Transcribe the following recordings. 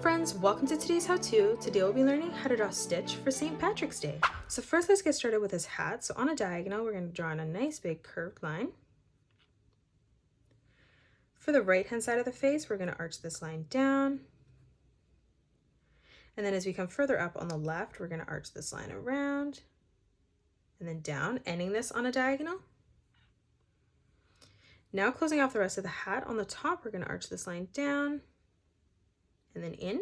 friends, welcome to today's how-to. Today we'll be learning how to draw Stitch for St. Patrick's Day. So first let's get started with his hat. So on a diagonal we're going to draw in a nice big curved line. For the right hand side of the face we're going to arch this line down. And then as we come further up on the left we're going to arch this line around and then down, ending this on a diagonal. Now closing off the rest of the hat, on the top we're going to arch this line down and then in.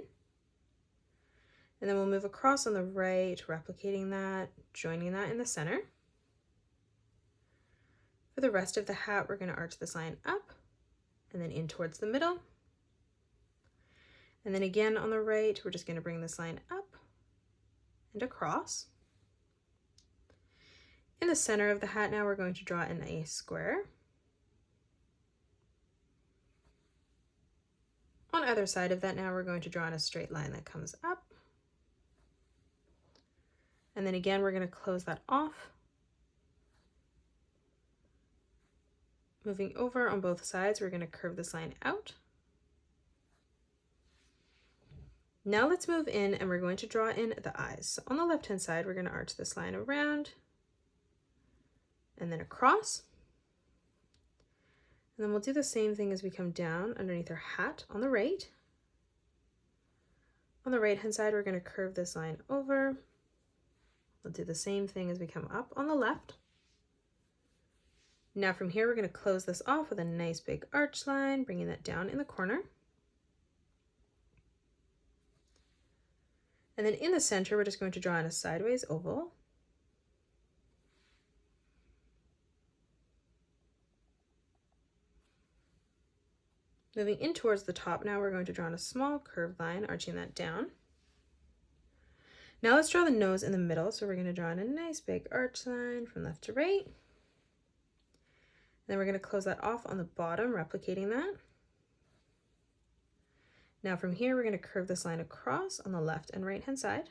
And then we'll move across on the right, replicating that, joining that in the center. For the rest of the hat, we're going to arch this line up and then in towards the middle. And then again on the right, we're just going to bring this line up and across. In the center of the hat now, we're going to draw in a square. On either side of that now, we're going to draw in a straight line that comes up. And then again, we're going to close that off. Moving over on both sides, we're going to curve this line out. Now let's move in and we're going to draw in the eyes. So on the left-hand side, we're going to arch this line around and then across. And then we'll do the same thing as we come down underneath our hat on the right. On the right-hand side, we're going to curve this line over. We'll do the same thing as we come up on the left. Now from here, we're going to close this off with a nice big arch line, bringing that down in the corner. And then in the center, we're just going to draw in a sideways oval. Moving in towards the top now, we're going to draw in a small curved line, arching that down. Now let's draw the nose in the middle. So we're going to draw in a nice big arch line from left to right. Then we're going to close that off on the bottom, replicating that. Now from here, we're going to curve this line across on the left and right hand side.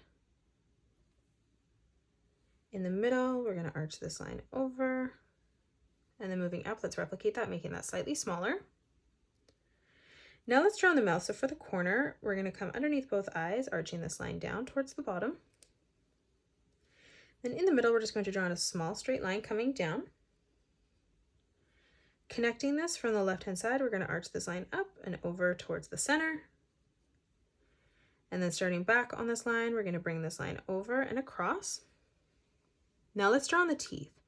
In the middle, we're going to arch this line over. And then moving up, let's replicate that, making that slightly smaller. Now let's draw in the mouth. So for the corner, we're going to come underneath both eyes, arching this line down towards the bottom. Then in the middle, we're just going to draw in a small straight line coming down. Connecting this from the left-hand side, we're going to arch this line up and over towards the center. And then starting back on this line, we're going to bring this line over and across. Now let's draw on the teeth.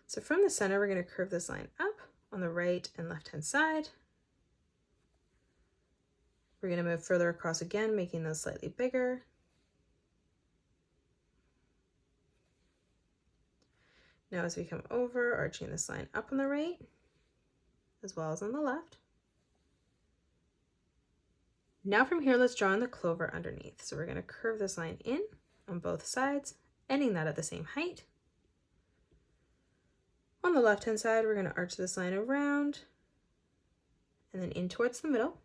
So from the center, we're going to curve this line up on the right and left-hand side. We're going to move further across again, making those slightly bigger. Now as we come over, arching this line up on the right, as well as on the left. Now from here, let's draw in the clover underneath. So we're going to curve this line in on both sides, ending that at the same height. On the left-hand side, we're going to arch this line around and then in towards the middle.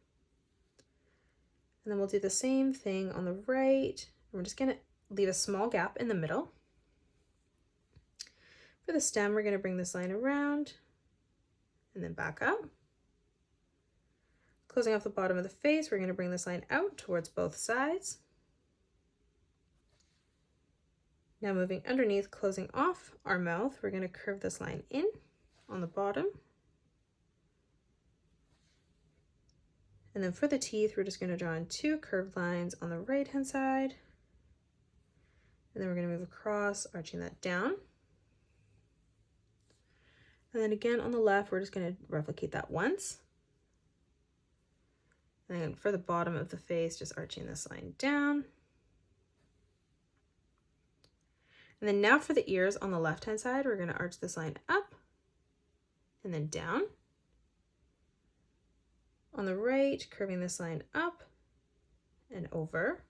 And then we'll do the same thing on the right. We're just going to leave a small gap in the middle. For the stem, we're going to bring this line around and then back up. Closing off the bottom of the face, we're going to bring this line out towards both sides. Now moving underneath, closing off our mouth, we're going to curve this line in on the bottom. And then for the teeth, we're just going to draw in two curved lines on the right-hand side. And then we're going to move across, arching that down. And then again on the left, we're just going to replicate that once. And then for the bottom of the face, just arching this line down. And then now for the ears on the left-hand side, we're going to arch this line up and then down. On the right, curving this line up and over.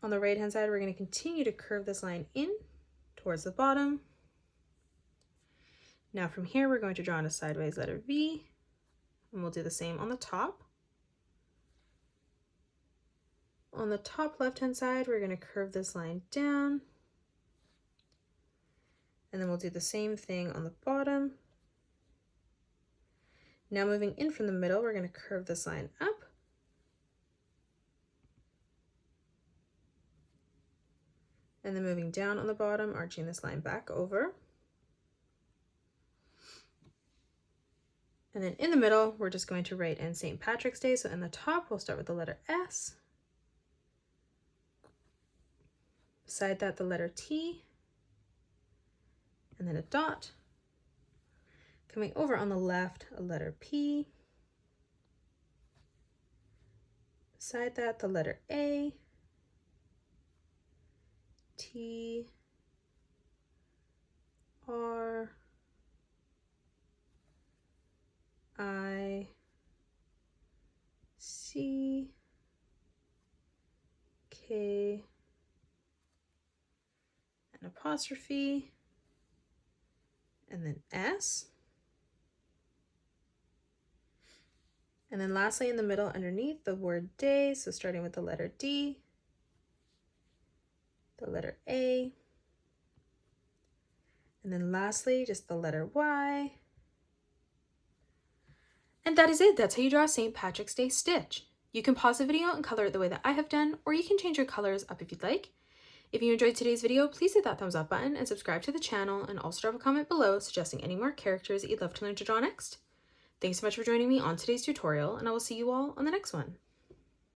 On the right-hand side, we're going to continue to curve this line in towards the bottom. Now from here, we're going to draw in a sideways letter V, and we'll do the same on the top. On the top left-hand side, we're going to curve this line down, and then we'll do the same thing on the bottom. Now moving in from the middle, we're going to curve this line up And then moving down on the bottom, arching this line back over. And then in the middle, we're just going to write in St. Patrick's Day. So in the top, we'll start with the letter S. Beside that, the letter T. And then a dot. Coming over on the left, a letter P. Beside that, the letter A. T. R. I. C. K. An apostrophe. And then S. And then lastly in the middle underneath the word day, so starting with the letter D, the letter A, and then lastly just the letter Y. And that is it. That's how you draw a St. Patrick's Day stitch. You can pause the video and color it the way that I have done, or you can change your colors up if you'd like. If you enjoyed today's video, please hit that thumbs up button and subscribe to the channel, and also drop a comment below suggesting any more characters that you'd love to learn to draw next. Thanks so much for joining me on today's tutorial, and I will see you all on the next one.